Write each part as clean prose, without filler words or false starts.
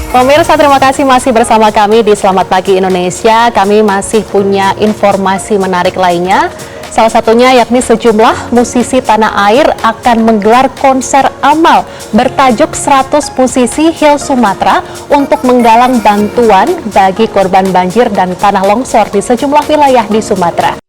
Pemirsa, terima kasih masih bersama kami di Selamat Pagi Indonesia. Kami masih punya informasi menarik lainnya. Salah satunya yakni sejumlah musisi tanah air akan menggelar konser amal bertajuk 100 Musisi Hills Sumatera untuk menggalang bantuan bagi korban banjir dan tanah longsor di sejumlah wilayah di Sumatera.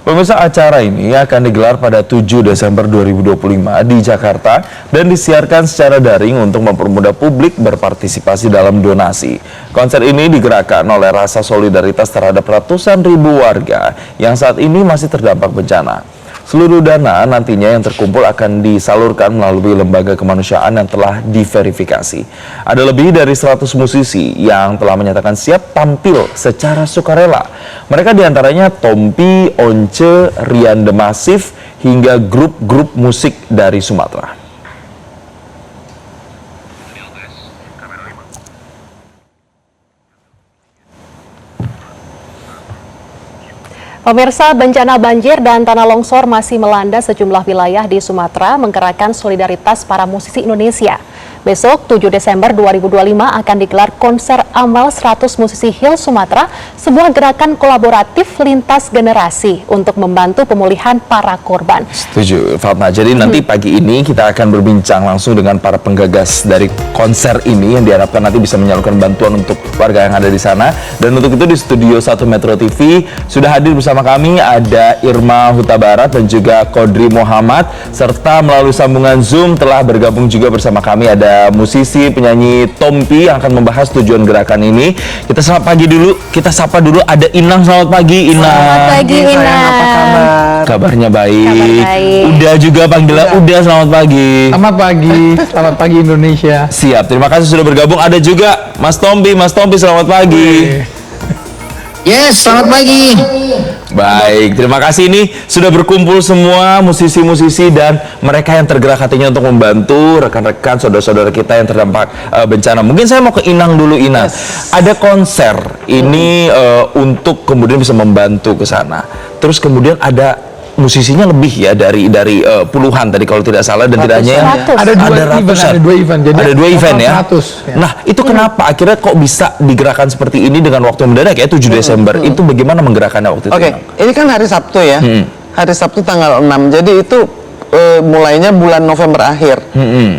Pemirsa, acara ini akan digelar pada 7 Desember 2025 di Jakarta dan disiarkan secara daring untuk mempermudah publik berpartisipasi dalam donasi. Konser ini digerakkan oleh rasa solidaritas terhadap ratusan ribu warga yang saat ini masih terdampak bencana. Seluruh dana nantinya yang terkumpul akan disalurkan melalui lembaga kemanusiaan yang telah diverifikasi. Ada lebih dari 100 musisi yang telah menyatakan siap tampil secara sukarela. Mereka diantaranya Tompi, Once, Rian The Massive, hingga grup-grup musik dari Sumatera. Pemirsa, bencana banjir dan tanah longsor masih melanda sejumlah wilayah di Sumatera menggerakkan solidaritas para musisi Indonesia. Besok 7 Desember 2025 akan digelar konser amal 100 musisi Hills Sumatera, sebuah gerakan kolaboratif lintas generasi untuk membantu pemulihan para korban. Setuju, Fatma. Jadi nanti pagi ini kita akan berbincang langsung dengan para penggagas dari konser ini yang diharapkan nanti bisa menyalurkan bantuan untuk warga yang ada di sana. Dan untuk itu di Studio 1 Metro TV sudah hadir bersama kami ada Irma Huta Barat dan juga Kodri Muhammad, serta melalui sambungan Zoom telah bergabung juga bersama kami ada musisi penyanyi Tompi yang akan membahas tujuan gerakan ini. Kita selamat pagi dulu, kita sapa dulu ada Inang. Selamat pagi Inang. Selamat pagi Inang. Apa kabar? Kabarnya baik. Kabar baik. Udah juga panggilan udah. Selamat pagi. Selamat pagi. Selamat pagi Indonesia. Siap, terima kasih sudah bergabung. Ada juga Mas Tompi. Mas Tompi, selamat pagi. Yes, selamat pagi. Baik, terima kasih. Ini sudah berkumpul semua musisi-musisi dan mereka yang tergerak hatinya untuk membantu rekan-rekan saudara-saudara kita yang terdampak bencana. Mungkin saya mau ke Inang dulu, Inang. Ada konser ini untuk kemudian bisa membantu ke sana. Terus kemudian ada musisinya lebih ya dari puluhan tadi kalau tidak salah, dan tidak hanya Ada dua event. Jadi ada dua event ya. 100, ya. Nah, itu kenapa akhirnya kok bisa digerakkan seperti ini dengan waktu yang mendadak ya 7 Desember? Itu bagaimana menggerakkannya waktu itu? Oke, ini kan hari Sabtu ya. Hari Sabtu tanggal 6. Jadi itu mulainya bulan November akhir.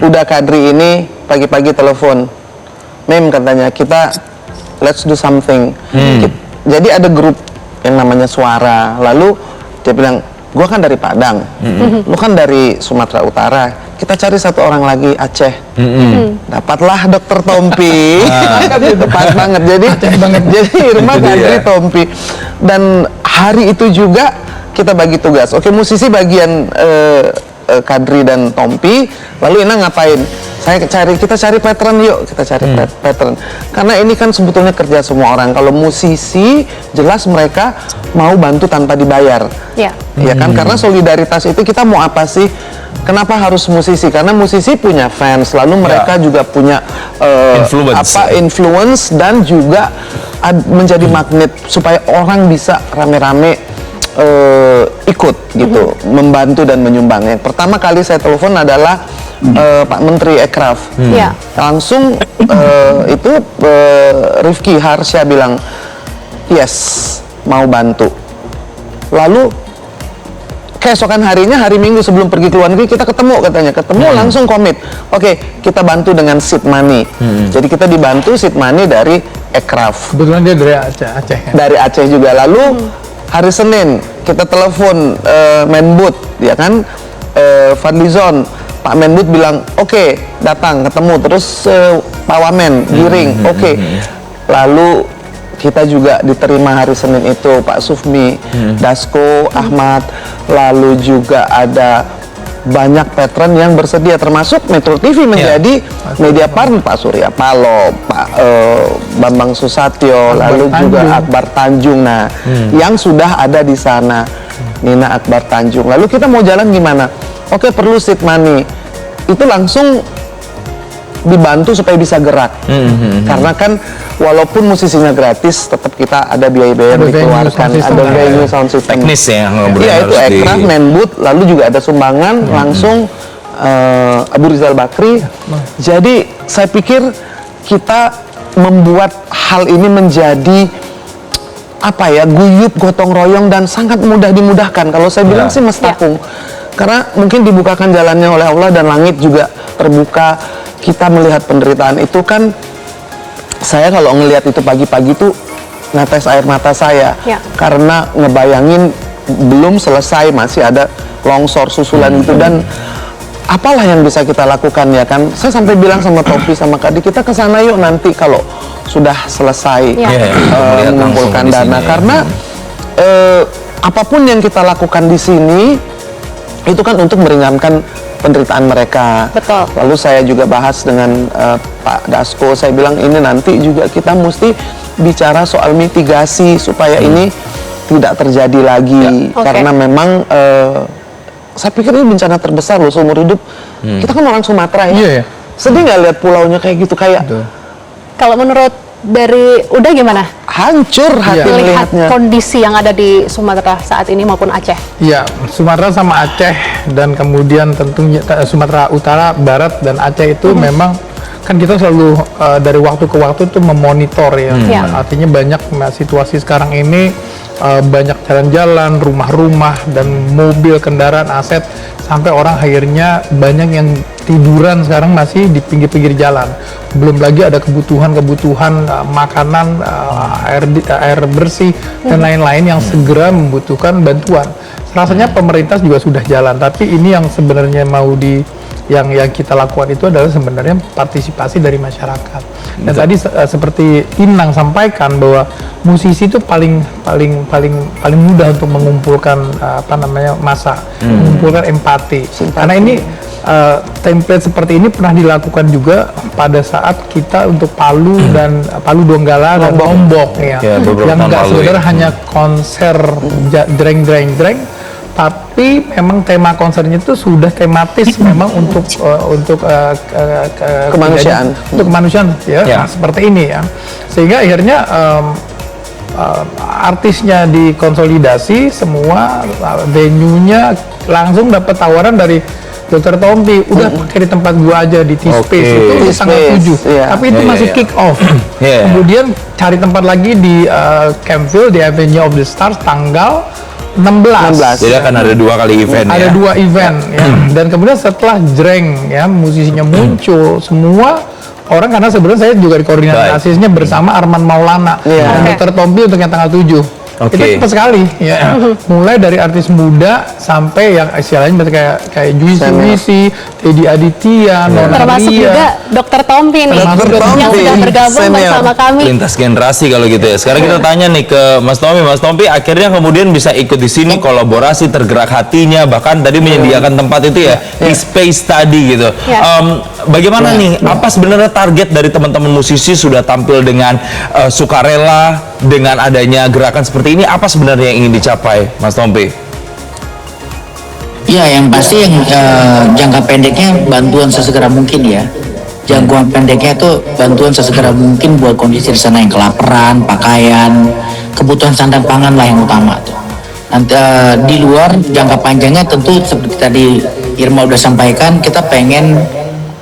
Udah Kadri ini pagi-pagi telepon. Mem, katanya, kita let's do something. Jadi ada grup yang namanya Suara. Lalu dia bilang, gua kan dari Padang, lu kan dari Sumatera Utara, kita cari satu orang lagi, Aceh. Dapatlah Dokter Tompi. Itu pas banget. Jadi Irma, Kadri, Tompi. Dan hari itu juga kita bagi tugas. Oke, musisi bagian Kadri dan Tompi. Lalu Ina ngapain? Kita cari pattern yuk, kita cari pattern. Karena ini kan sebetulnya kerja semua orang. Kalau musisi, jelas mereka mau bantu tanpa dibayar. Ya. Ya kan, karena solidaritas itu kita mau apa sih? Kenapa harus musisi? Karena musisi punya fans, lalu mereka juga punya influence dan juga menjadi magnet supaya orang bisa rame-rame ikut gitu, membantu dan menyumbang. Yang pertama kali saya telepon adalah Pak Menteri Ekraf. Langsung itu Rifki Harsya bilang yes, mau bantu. Lalu keesokan harinya, hari Minggu sebelum pergi ke luar negeri, kita ketemu, katanya. Langsung komit. Oke, kita bantu dengan seed money. Jadi kita dibantu seed money dari Ekraf. Kebetulan dia dari Aceh ya? Dari Aceh juga. Lalu hari Senin kita telepon Menbud, ya kan, Fadlizon. Pak Menbud bilang oke, datang ketemu. Terus Pak Wamen Giring, oke. Lalu kita juga diterima hari Senin itu Pak Sufmi, Dasko, Ahmad. Lalu juga ada banyak patron yang bersedia, termasuk Metro TV menjadi media partner, Pak Surya Paloh, Pak Bambang Susatyo, lalu juga Akbar Tanjung. Nah, yang sudah ada di sana, Nina Akbar Tanjung. Lalu kita mau jalan gimana? Oke, perlu seed money. Itu langsung dibantu supaya bisa gerak. Karena kan walaupun musisinya gratis, tetap kita ada biaya-biaya yang dikeluarkan, ada venue sound system. Teknis ya, Iya, itu Ekraf, Menbud, lalu juga ada sumbangan langsung Abu Rizal Bakri. Jadi saya pikir kita membuat hal ini menjadi apa ya, guyup gotong royong dan sangat mudah dimudahkan. Kalau saya bilang sih Mas Tapung, karena mungkin dibukakan jalannya oleh Allah dan langit juga terbuka. Kita melihat penderitaan itu kan, saya kalau ngelihat itu pagi-pagi tuh netes air mata saya, karena ngebayangin belum selesai masih ada longsor susulan itu, dan apalah yang bisa kita lakukan ya kan. Saya sampai bilang sama Topi sama Kadi, kita kesana yuk nanti kalau sudah selesai mengumpulkan dana, karena apapun yang kita lakukan di sini itu kan untuk meringankan penderitaan mereka. Betul. Lalu saya juga bahas dengan Pak Dasko, saya bilang ini nanti juga kita mesti bicara soal mitigasi supaya ini tidak terjadi lagi, karena memang saya pikir ini bencana terbesar loh seumur hidup. Kita kan orang Sumatera ya. Sedih nggak lihat pulaunya kayak gitu, kayak Kalau menurut dari Uda gimana? hancur hati Melihat melihatnya. kondisi yang ada di Sumatera saat ini maupun Aceh. Ya, Sumatera sama Aceh, dan kemudian tentunya Sumatera Utara, Barat, dan Aceh itu memang kan kita selalu dari waktu ke waktu tuh memonitor ya. Artinya banyak situasi sekarang ini, banyak jalan-jalan, rumah-rumah, dan mobil, kendaraan, aset, sampai orang akhirnya banyak yang tiduran sekarang masih di pinggir-pinggir jalan. Belum lagi ada kebutuhan makanan, air bersih, dan lain-lain yang segera membutuhkan bantuan. Rasanya pemerintah juga sudah jalan, tapi ini yang sebenarnya mau yang kita lakukan itu adalah sebenarnya partisipasi dari masyarakat. Dan tadi seperti Inang sampaikan bahwa musisi itu paling mudah untuk mengumpulkan massa, mengumpulkan empati. Karena ini template seperti ini pernah dilakukan juga pada saat kita untuk Palu dan Palu Donggala dan Lombok ya. Yang nggak sebenarnya hanya konser dreng, tapi memang tema konsernya itu sudah tematis memang untuk Kemanusiaan. untuk kemanusiaan ya. Nah, seperti ini ya, sehingga akhirnya artisnya dikonsolidasi semua, venue-nya langsung dapat tawaran dari Dr. Tompi, udah pakai di tempat gua aja di T-Space itu tanggal 7, tapi itu masih kick off. Kemudian cari tempat lagi di Campville di Avenue of the Stars tanggal 16. Jadi akan ada 2 kali event. Ada 2 event ya. Dan kemudian setelah Jreng ya, musisinya muncul semua orang, karena sebenarnya saya juga dikoordinasinya bersama Arman Maulana dan Dr. Tompi untuk yang tanggal 7. Itu cepat sekali ya. Mulai dari artis muda sampai yang istilahnya kayak Juicy, Teddy Aditya, Termasuk juga Dr. Tompi nih, yang sudah bergabung bersama kami. Lintas generasi kalau gitu ya. Sekarang kita tanya nih ke Mas Tompi. Mas Tompi akhirnya kemudian bisa ikut di sini, kolaborasi, tergerak hatinya, bahkan tadi menyediakan tempat itu ya, T-Space tadi gitu. Bagaimana nih? Apa sebenarnya target dari teman-teman musisi sudah tampil dengan sukarela, dengan adanya gerakan seperti ini, apa sebenarnya yang ingin dicapai, Mas Tompi? Ya, yang pasti yang jangka pendeknya bantuan sesegera mungkin ya. Jangka pendeknya itu bantuan sesegera mungkin buat kondisi di sana yang kelaparan, pakaian, kebutuhan sandang pangan lah yang utama tuh. Nanti di luar jangka panjangnya tentu seperti tadi Irma udah sampaikan, kita pengen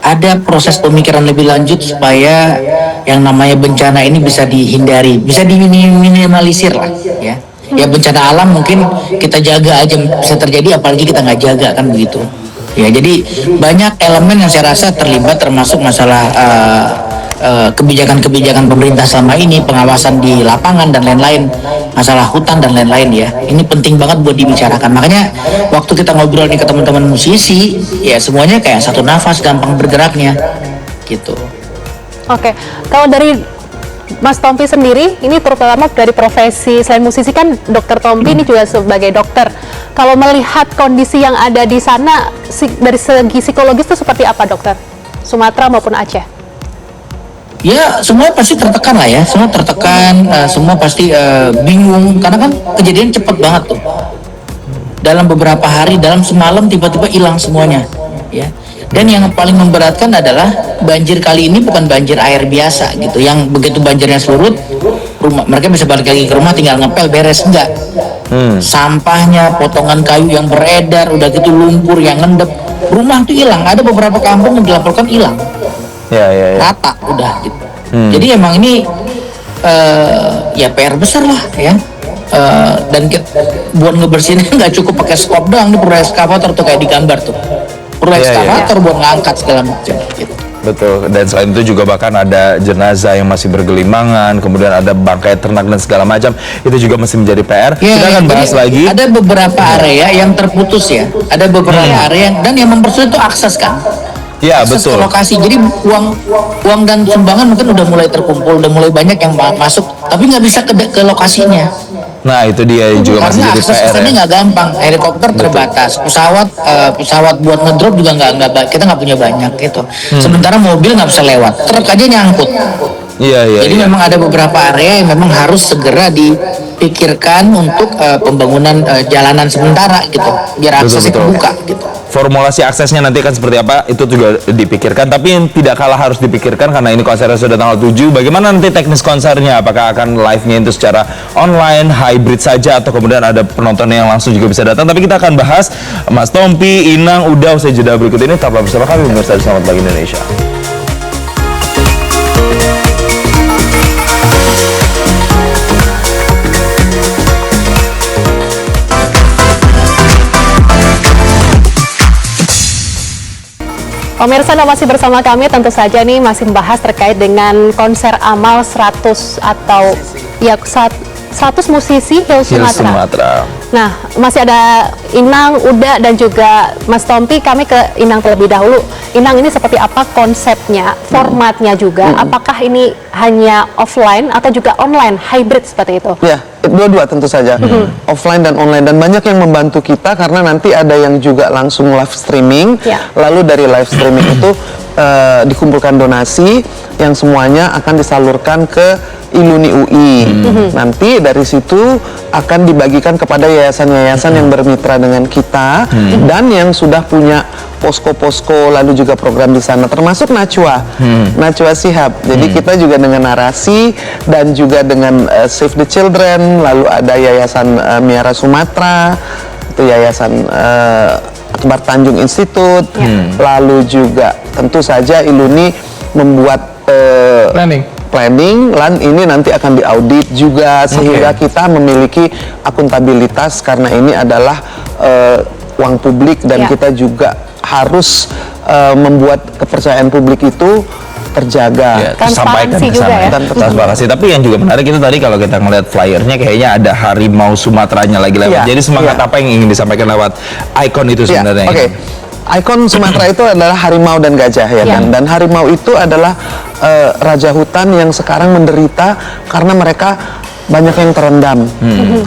ada proses pemikiran lebih lanjut supaya yang namanya bencana ini bisa dihindari, bisa diminimalisir lah ya. Ya bencana alam mungkin kita jaga aja bisa terjadi, apalagi kita nggak jaga kan begitu. Ya jadi banyak elemen yang saya rasa terlibat, termasuk masalah kebijakan-kebijakan pemerintah selama ini, pengawasan di lapangan dan lain-lain, masalah hutan dan lain-lain ya. Ini penting banget buat dibicarakan. Makanya waktu kita ngobrol nih ke teman-teman musisi, ya semuanya kayak satu nafas, gampang bergeraknya gitu. Oke, kalau dari Mas Tompi sendiri, ini terutama dari profesi selain musisi kan Dr. Tompi ini juga sebagai dokter. Kalau melihat kondisi yang ada di sana dari segi psikologis itu seperti apa, dokter? Sumatera maupun Aceh? Ya semua pasti tertekan lah ya, semua tertekan, semua pasti bingung karena kan kejadian cepet banget tuh. Dalam beberapa hari, dalam semalam tiba-tiba hilang semuanya, ya. Dan yang paling memberatkan adalah banjir kali ini bukan banjir air biasa gitu, yang begitu banjirnya surut, rumah mereka bisa balik lagi ke rumah tinggal ngepel beres, enggak. Sampahnya, potongan kayu yang beredar, udah gitu lumpur yang ngendep, rumah tuh hilang. Ada beberapa kampung yang dilaporkan hilang, Ya. rata udah gitu. Jadi emang ini ya PR besar lah ya. Dan buat ngebersihinnya nggak cukup pakai skop doang, ini perlu ekskavator tuh kayak di gambar tuh. Perlu ekskavator buat ngangkat segala macam gitu. Betul, dan selain itu juga bahkan ada jenazah yang masih bergelimangan, kemudian ada bangkai ternak dan segala macam, itu juga masih menjadi PR. Kita akan bahas jadi lagi. ada beberapa area yang terputus ya, ada beberapa area dan yang mempersulit itu akses kan. Ya, Akses betul. ke lokasi. Jadi uang dan sumbangan mungkin udah mulai terkumpul, udah mulai banyak yang masuk, tapi nggak bisa ke lokasinya. Nah, itu dia yang juga masih Karena jadi akses PR. ke sana Ya. nggak gampang, helikopter terbatas, pesawat buat ngedrop juga kita nggak punya banyak gitu. Sementara mobil nggak bisa lewat, truk aja nyangkut. Iya. Jadi memang ada beberapa area yang memang harus segera dipikirkan untuk pembangunan jalanan sementara gitu, biar aksesnya Betul. kebuka gitu. Formulasi aksesnya nanti akan seperti apa, itu juga dipikirkan. Tapi yang tidak kalah harus dipikirkan, karena ini konsernya sudah tanggal 7, bagaimana nanti teknis konsernya? Apakah akan live-nya itu secara online, hybrid saja, atau kemudian ada penonton yang langsung juga bisa datang? Tapi kita akan bahas, Mas Tompi, Inang, udah usai jeda berikut ini. Tetaplah bersama kami, pemirsa di Selamat Pagi Indonesia. Pemirsa, Anda masih bersama kami, tentu saja nih masih membahas terkait dengan konser amal 100 atau ya 100 musisi Hills Sumatera. Nah, masih ada Inang, Uda, dan juga Mas Tompi. Kami ke Inang terlebih dahulu. Inang, ini seperti apa konsepnya, formatnya juga? Apakah ini hanya offline atau juga online, hybrid seperti itu? Ya, dua-dua tentu saja, offline dan online, dan banyak yang membantu kita karena nanti ada yang juga langsung live streaming. Ya. Lalu dari live streaming itu dikumpulkan donasi yang semuanya akan disalurkan ke Iluni UI. Nanti dari situ akan dibagikan kepada yayasan-yayasan yang bermitra dengan kita dan yang sudah punya posko-posko, lalu juga program di sana, termasuk Najwa, Najwa Shihab. Jadi kita juga dengan narasi dan juga dengan Save the Children, lalu ada Yayasan Miara Sumatera, itu Yayasan Akbar Tanjung Institute, lalu juga tentu saja Iluni membuat planning, dan ini nanti akan diaudit juga sehingga kita memiliki akuntabilitas karena ini adalah uang publik dan kita juga harus membuat kepercayaan publik itu terjaga. Transparansi juga ya. Transparansi. Tapi yang juga menarik itu tadi kalau kita ngeliat flyernya kayaknya ada harimau Sumateranya lagi lewat. Jadi semangat apa yang ingin disampaikan lewat ikon itu sebenarnya? Oke. Ikon Sumatera itu adalah harimau dan gajah ya kan. Dan harimau itu adalah raja hutan yang sekarang menderita karena mereka banyak yang terendam.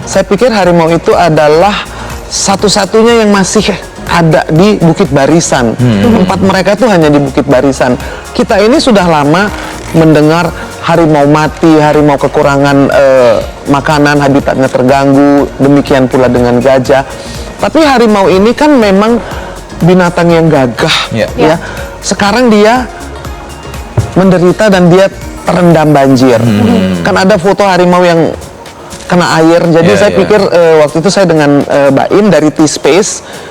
Saya pikir harimau itu adalah satu-satunya yang masih ada di Bukit Barisan. Tempat mereka tuh hanya di Bukit Barisan. Kita ini sudah lama mendengar harimau mati, harimau kekurangan makanan, habitatnya terganggu, demikian pula dengan gajah. Tapi harimau ini kan memang binatang yang gagah, ya. Sekarang dia menderita dan dia terendam banjir. Kan ada foto harimau yang kena air. Jadi saya pikir waktu itu saya dengan Mbak In dari T-Space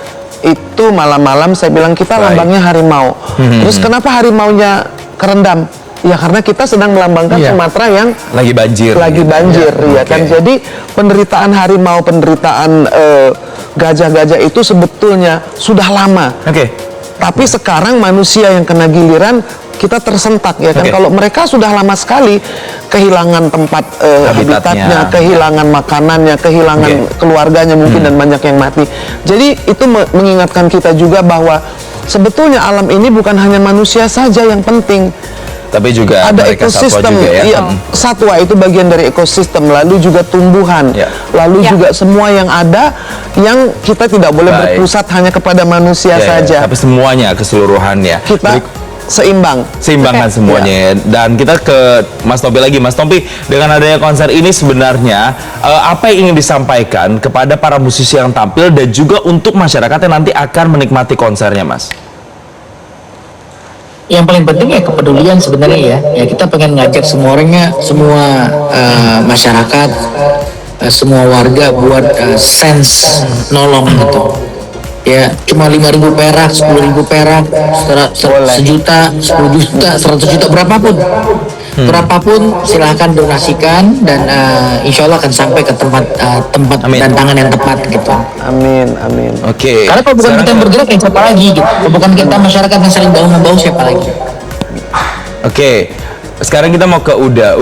itu malam-malam saya bilang kita lambangnya harimau. Terus kenapa harimaunya kerendam? Ya karena kita sedang melambangkan Sumatera yang lagi banjir, ya kan. Jadi penderitaan harimau, penderitaan gajah-gajah itu sebetulnya sudah lama. Tapi sekarang manusia yang kena giliran, kita tersentak ya kan. Kalau mereka sudah lama sekali kehilangan tempat habitatnya, kehilangan makanannya, kehilangan keluarganya mungkin, dan banyak yang mati. Jadi itu mengingatkan kita juga bahwa sebetulnya alam ini bukan hanya manusia saja yang penting, tapi juga ada ekosistem. Satwa itu bagian dari ekosistem, lalu juga tumbuhan, lalu juga semua yang ada, yang kita tidak boleh berpusat hanya kepada manusia saja. Tapi semuanya keseluruhannya. Kita seimbangkan semuanya. Dan kita ke Mas Tompi lagi. Mas Tompi, dengan adanya konser ini sebenarnya apa yang ingin disampaikan kepada para musisi yang tampil dan juga untuk masyarakat yang nanti akan menikmati konsernya, Mas? Yang paling penting ya kepedulian sebenarnya ya kita pengen ngajak semua orangnya, semua masyarakat, semua warga buat sense nolong gitu. ya cuma 5.000 perak, 10.000 perak, sejuta, 10 juta, 100 juta, berapapun. Berapapun silahkan donasikan dan insya Allah akan sampai ke tempat dan tangan yang tepat gitu. Amin, amin. Oke. Karena kalau bukan kita yang bergerak, ya siapa lagi gitu. Kalau bukan kita masyarakat yang saling bahu membahu, siapa lagi? Oke. Sekarang kita mau ke Uda.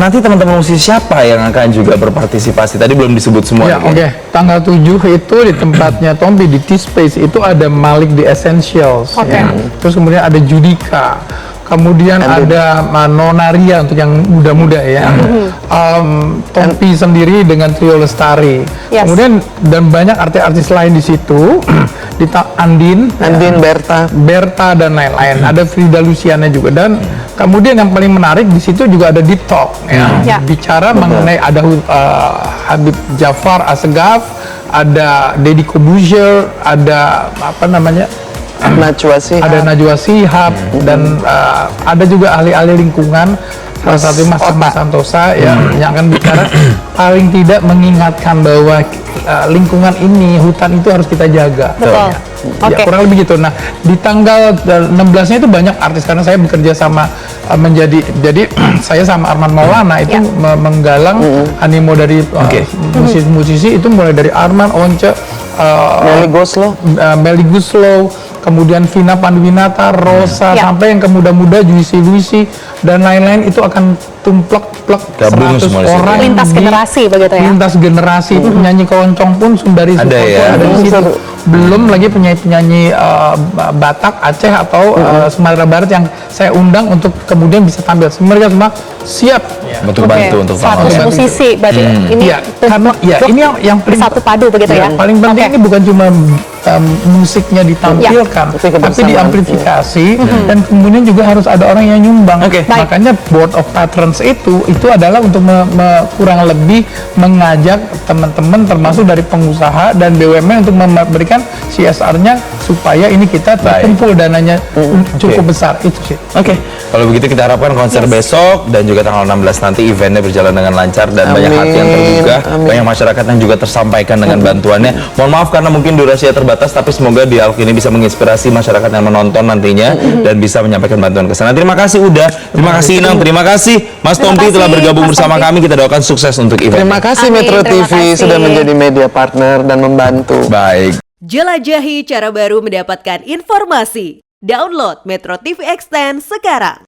Nanti teman-teman musisi siapa yang akan juga berpartisipasi? Tadi belum disebut semua. Ya, oke. Tanggal 7 itu di tempatnya Tompi di T-Space itu ada Malik di Essentials. Oke. Ya. Terus kemudian ada Judika. Kemudian ada Nona Ria untuk yang muda-muda ya. Tompi sendiri dengan Trio Lestari. Yes. Kemudian dan banyak artis-artis lain di situ. Andin, Berta dan lain-lain. Ada Frida Luciana juga dan kemudian yang paling menarik di situ juga ada Deep Talk ya. Ya. Bicara mengenai ada Habib Jafar Assegaf, ada Deddy Corbuzier, ada apa namanya? Ada Najwa Shihab dan ada juga ahli-ahli lingkungan, salah satu Mas Santosa yang akan bicara paling tidak mengingatkan bahwa lingkungan ini, hutan itu harus kita jaga. Betul. Ya, kurang lebih gitu. Nah, di tanggal 16-nya itu banyak artis karena saya bekerja sama jadi saya sama Arman Maulana itu menggalang animo dari musisi-musisi itu mulai dari Arman, Once, Melly Guslow, kemudian Vina Panduwinata, Rosa, sampai yang ke muda-muda, Juicy Luisi dan lain-lain itu akan tumplek-plek 100 orang lintas generasi begitu ya. Lintas generasi penyanyi keroncong pun Sundari Sukoto ada di situ. Belum lagi penyanyi Batak, Aceh atau Sumatera Barat yang saya undang untuk kemudian bisa tampil. Mereka semua siap untuk bantu untuk 100 musisi berarti ini karena ini yang paling satu padu begitu ya. Paling penting ini bukan cuma musiknya ditampilkan, tapi diamplifikasi dan kemudian juga harus ada orang yang nyumbang. Makanya Board of Patrons itu adalah untuk kurang lebih mengajak teman-teman termasuk dari pengusaha dan BUMN untuk memberikan CSR-nya supaya ini kita terkumpul dananya cukup besar itu sih. Kalau begitu kita harapkan konser besok dan juga tanggal 16 nanti eventnya berjalan dengan lancar dan banyak hati yang terbuka, banyak masyarakat yang juga tersampaikan dengan bantuannya. Mohon maaf karena mungkin durasinya terbatas, tapi semoga dialog ini bisa menginspirasi masyarakat yang menonton nantinya dan bisa menyampaikan bantuan ke sana. Terima kasih Uda, terima kasih Inang, terima kasih Mas Tompi telah bergabung bersama kami. Kita doakan sukses untuk event. Terima kasih Metro TV sudah menjadi media partner dan membantu. Baik. Jelajahi cara baru mendapatkan informasi. Download Metro TV Extend sekarang.